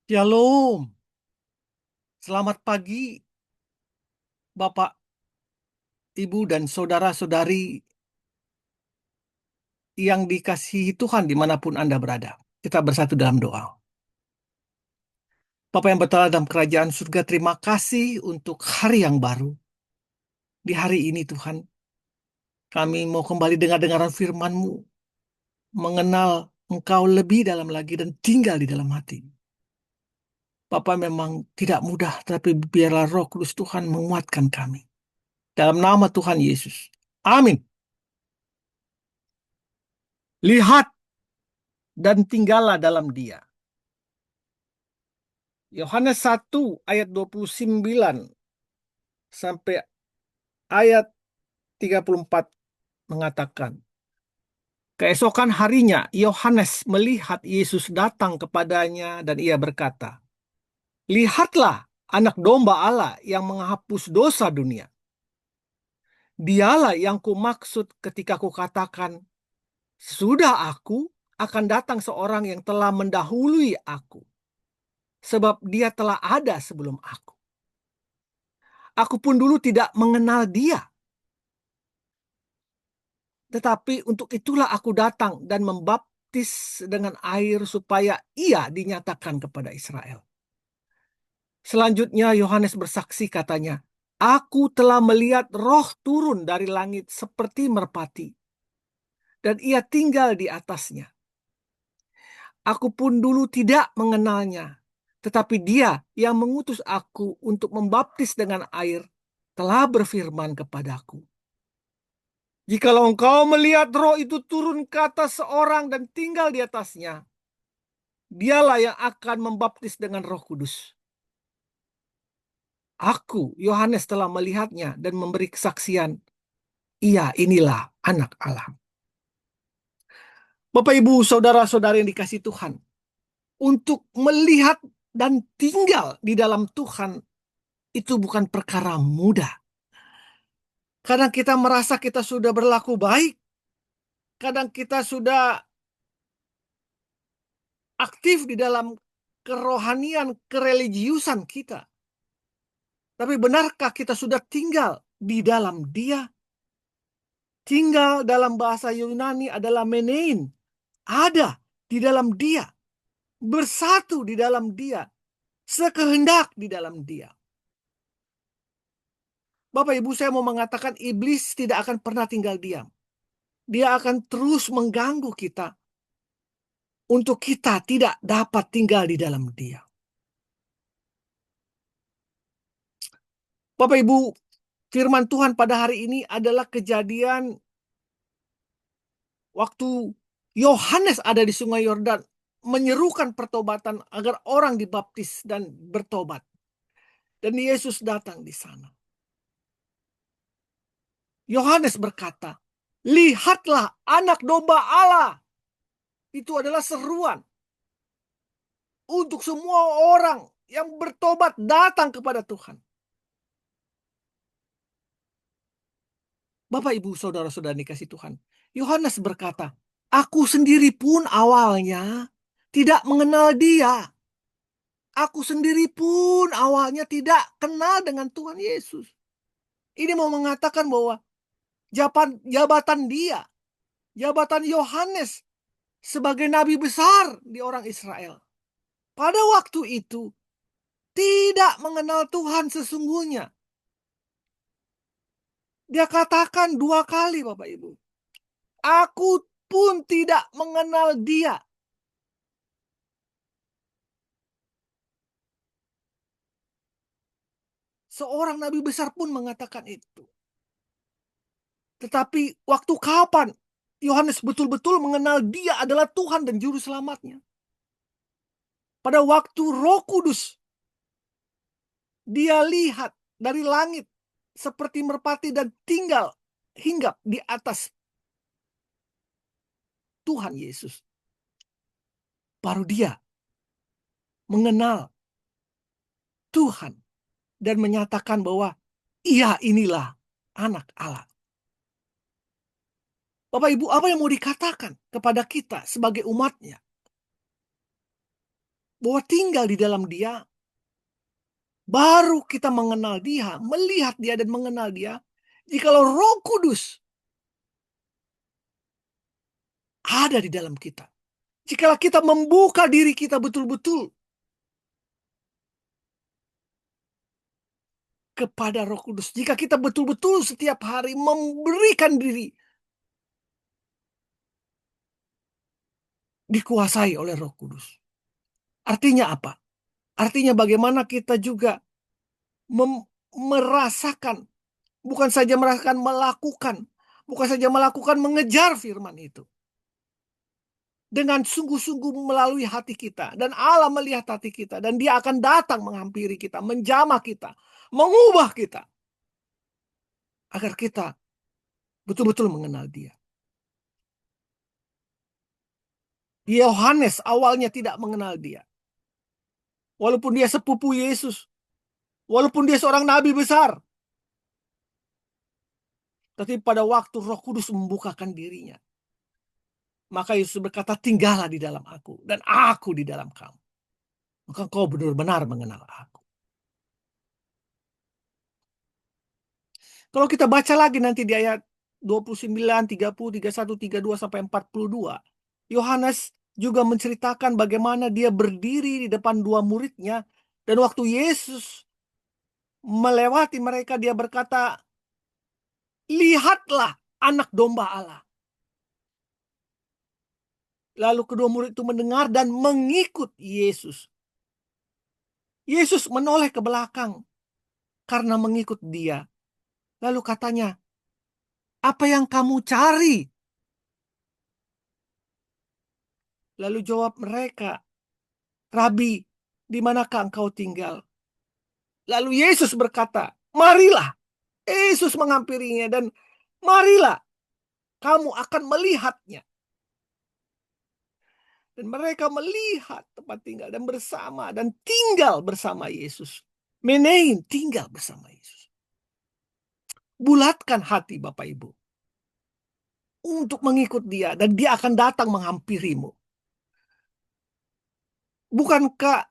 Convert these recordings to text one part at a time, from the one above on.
Shalom, selamat pagi Bapak, Ibu, dan saudara-saudari yang dikasihi Tuhan dimanapun Anda berada. Kita bersatu dalam doa. Bapak yang berada dalam kerajaan surga, terima kasih untuk hari yang baru. Di hari ini Tuhan, kami mau kembali dengar-dengaran firman-Mu, mengenal Engkau lebih dalam lagi dan tinggal di dalam hati. Bapak memang tidak mudah, tapi biarlah Roh Kudus Tuhan menguatkan kami. Dalam nama Tuhan Yesus. Amin. Lihat dan tinggallah dalam Dia. Yohanes 1 ayat 29 sampai ayat 34 mengatakan, keesokan harinya Yohanes melihat Yesus datang kepadanya dan ia berkata, "Lihatlah anak domba Allah yang menghapus dosa dunia. Dialah yang kumaksud ketika kukatakan, sudah aku akan datang seorang yang telah mendahului aku, sebab dia telah ada sebelum aku. Aku pun dulu tidak mengenal dia. Tetapi untuk itulah aku datang dan membaptis dengan air supaya ia dinyatakan kepada Israel." Selanjutnya Yohanes bersaksi katanya, "Aku telah melihat Roh turun dari langit seperti merpati, dan ia tinggal di atasnya. Aku pun dulu tidak mengenalnya, tetapi dia yang mengutus aku untuk membaptis dengan air telah berfirman kepadaku, jikalau engkau melihat Roh itu turun ke atas seorang dan tinggal di atasnya, dialah yang akan membaptis dengan Roh Kudus. Aku, Yohanes, telah melihatnya dan memberi kesaksian. Ia inilah anak Allah." Bapak, Ibu, saudara-saudari yang dikasihi Tuhan, untuk melihat dan tinggal di dalam Tuhan itu bukan perkara mudah. Kadang kita merasa kita sudah berlaku baik, kadang kita sudah aktif di dalam kerohanian, kereligiusan kita. Tapi benarkah kita sudah tinggal di dalam Dia? Tinggal dalam bahasa Yunani adalah menein. Ada di dalam Dia. Bersatu di dalam Dia. Sekehendak di dalam Dia. Bapak Ibu, saya mau mengatakan iblis tidak akan pernah tinggal diam. Dia akan terus mengganggu kita untuk kita tidak dapat tinggal di dalam Dia. Bapak Ibu, firman Tuhan pada hari ini adalah kejadian waktu Yohanes ada di Sungai Yordan menyerukan pertobatan agar orang dibaptis dan bertobat. Dan Yesus datang di sana. Yohanes berkata, "Lihatlah anak domba Allah." Itu adalah seruan untuk semua orang yang bertobat datang kepada Tuhan. Bapak, Ibu, saudara-saudara dikasih Tuhan. Yohanes berkata, "Aku sendiri pun awalnya tidak mengenal Dia. Aku sendiri pun awalnya tidak kenal dengan Tuhan Yesus." Ini mau mengatakan bahwa jabatan dia, jabatan Yohanes sebagai nabi besar di orang Israel, pada waktu itu tidak mengenal Tuhan sesungguhnya. Dia katakan 2 kali, Bapak Ibu, "Aku pun tidak mengenal Dia." Seorang nabi besar pun mengatakan itu. Tetapi waktu kapan Yohanes betul-betul mengenal Dia adalah Tuhan dan Juru Selamatnya? Pada waktu Roh Kudus dia lihat dari langit seperti merpati dan tinggal hinggap di atas Tuhan Yesus. Baru dia mengenal Tuhan dan menyatakan bahwa ia inilah anak Allah. Bapak Ibu, apa yang mau dikatakan kepada kita sebagai umatnya? bahwa tinggal di dalam Dia, baru kita mengenal Dia, melihat Dia dan mengenal Dia. Jikalau Roh Kudus ada di dalam kita, jikalau kita membuka diri kita betul-betul kepada Roh Kudus, jika kita betul-betul setiap hari memberikan diri dikuasai oleh Roh Kudus. Artinya apa? Artinya bagaimana kita juga merasakan, bukan saja merasakan, melakukan. Bukan saja melakukan, mengejar firman itu. Dengan sungguh-sungguh melalui hati kita. Dan Allah melihat hati kita. Dan Dia akan datang menghampiri kita, menjamah kita, mengubah kita. Agar kita betul-betul mengenal Dia. Yohanes awalnya tidak mengenal Dia. Walaupun dia sepupu Yesus. Walaupun dia seorang nabi besar. Tapi pada waktu Roh Kudus membukakan dirinya, maka Yesus berkata, tinggallah di dalam aku dan aku di dalam kamu. Maka kau benar-benar mengenal aku. Kalau kita baca lagi nanti di ayat 29, 30, 31, 32 sampai 42, Yohanes juga menceritakan bagaimana dia berdiri di depan dua muridnya, dan waktu Yesus melewati mereka, dia berkata, lihatlah anak domba Allah. Lalu kedua murid itu mendengar dan mengikut Yesus. Yesus menoleh ke belakang karena mengikut Dia. Lalu katanya, apa yang kamu cari? Lalu jawab mereka, Rabi, di manakah engkau tinggal? Lalu Yesus berkata, marilah. Yesus menghampirinya dan marilah, kamu akan melihatnya. Dan mereka melihat tempat tinggal dan bersama dan tinggal bersama Yesus. Menein, tinggal bersama Yesus. Bulatkan hati Bapak Ibu untuk mengikut Dia, dan Dia akan datang menghampirimu. Bukankah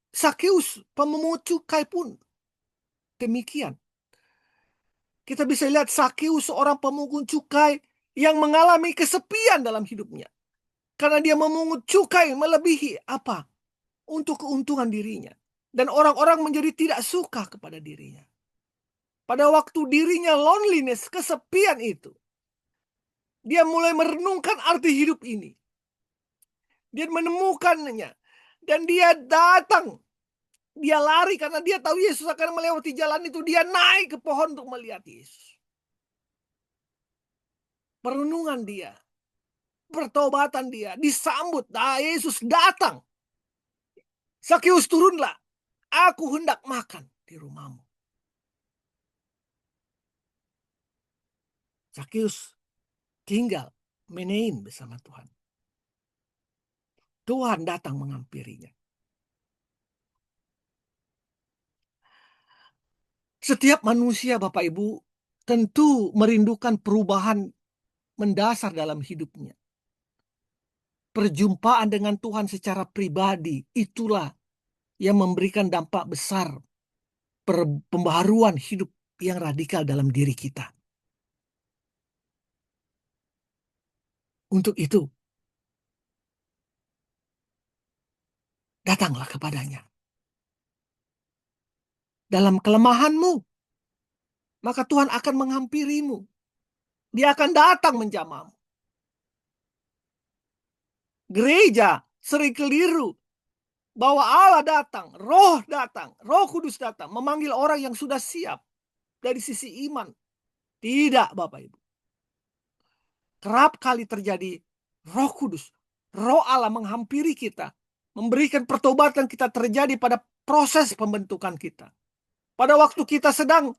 Sakeus pemungut cukai pun demikian? Kita bisa lihat Sakeus seorang pemungut cukai yang mengalami kesepian dalam hidupnya. Karena dia memungut cukai melebihi apa? Untuk keuntungan dirinya. Dan orang-orang menjadi tidak suka kepada dirinya. Pada waktu dirinya loneliness, kesepian itu, dia mulai merenungkan arti hidup ini. Dia menemukannya. Dan dia datang. Dia lari karena dia tahu Yesus akan melewati jalan itu. Dia naik ke pohon untuk melihat Yesus. Perenungan dia, pertobatan dia, disambut. Nah, Yesus datang. Sakeus, turunlah. Aku hendak makan di rumahmu. Sakeus tinggal menein bersama Tuhan. Tuhan datang menghampirinya. Setiap manusia, Bapak Ibu, tentu merindukan perubahan mendasar dalam hidupnya. Perjumpaan dengan Tuhan secara pribadi, itulah yang memberikan dampak besar pembaharuan hidup yang radikal dalam diri kita. Untuk itu, datanglah kepadanya. Dalam kelemahanmu, maka Tuhan akan menghampirimu. Dia akan datang menjamahmu. Gereja sering keliru bahwa Allah datang, Roh Kudus datang, memanggil orang yang sudah siap dari sisi iman. Tidak, Bapak Ibu. Kerap kali terjadi Roh Kudus, Roh Allah menghampiri kita, memberikan pertobatan kita terjadi pada proses pembentukan kita. Pada waktu kita sedang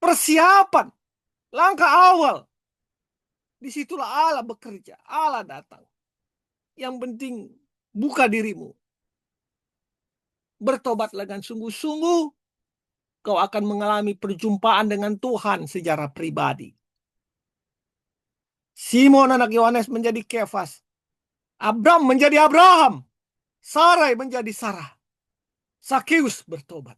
persiapan, langkah awal, disitulah Allah bekerja, Allah datang. Yang penting buka dirimu, bertobatlah dengan sungguh-sungguh, kau akan mengalami perjumpaan dengan Tuhan secara pribadi. Simon anak Yohanes menjadi Kefas. Abram menjadi Abraham. Sarai menjadi Sarah. Sakeus bertobat.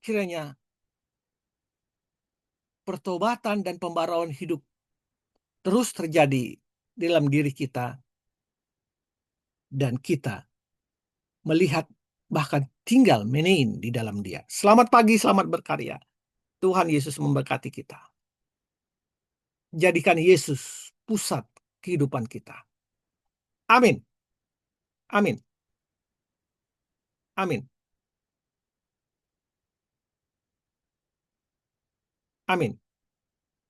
Kiranya pertobatan dan pembaruan hidup terus terjadi dalam diri kita, dan kita melihat bahkan tinggal menein di dalam Dia. Selamat pagi, selamat berkarya. Tuhan Yesus memberkati kita. Jadikan Yesus pusat kehidupan kita. Amin. Amin. Amin. Amin.